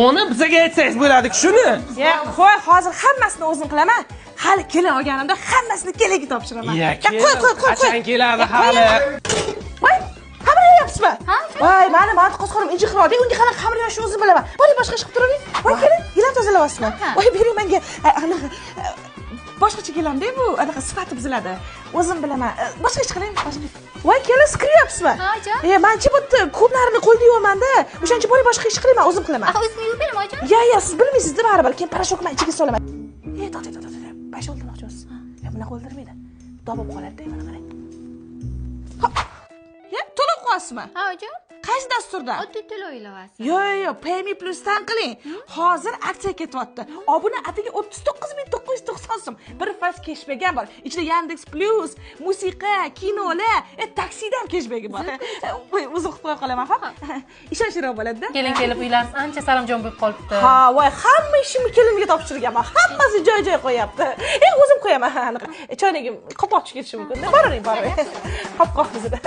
Uni bizga aytsangiz bo'ladi-ku, shuni. Qo'y, hozir hammasini o'zim qilaman. Hali kelin olganimda hammasini keliga topshiraman. Qo'y. Qachon keladi hali? Voy, xamir yeyapsizmi? Voy, mani qo'zg'orim injiqrodi. Unga qanaqa xamir yoshni o'zim bilaman. Bo'ling boshqa ish qilib turavering. Voy, keling, gilam tozalayapsizmi? Voy, bering menga. Boshqacha gilamda bu, anaqa sifati buziladi. O'zim bilaman. Boshqa ish qiling. Voy, keling, skiryapsizmi? Menchi bu ko'plarni qo'lda yuvaman-da. O'shancha bo'ling boshqa ish qilaman, o'zim qilaman. O'zim yuvib ojon? Siz bilmaysiz-da baribir. Keyin parashokni ichiga solaman. Tot. Bash o'ldirmoqchisiz. Bunaqa o'ldirmaydi. Dobib qoladi-da, mana qarang. To'lab qo'yasizmi? Ojon. Qaysi dasturda? To'lov ilovasi. Yo'q, Payme Plus'dan qiling. Hozir aksiya ketyapti. Obuna atiga 39990 so'm. Bir faz cashback bor. Ichida Yandex Plus, musiqa, kinolar, taksida ham cashback bor. O'zim qilib qo'ya qolaman, ha? Ishonchliroq bo'ladi-da. Kelin kelib uylarimiz ancha saramjon bo'lib qolibdi. Voy, hamma ishimni kelinimga topshirganman. Hammasi joy-joy qo'yapti. O'zim qo'yaman. Choynagim qo'poqchi ketishi mumkin-da. Boravering. Qop bizda.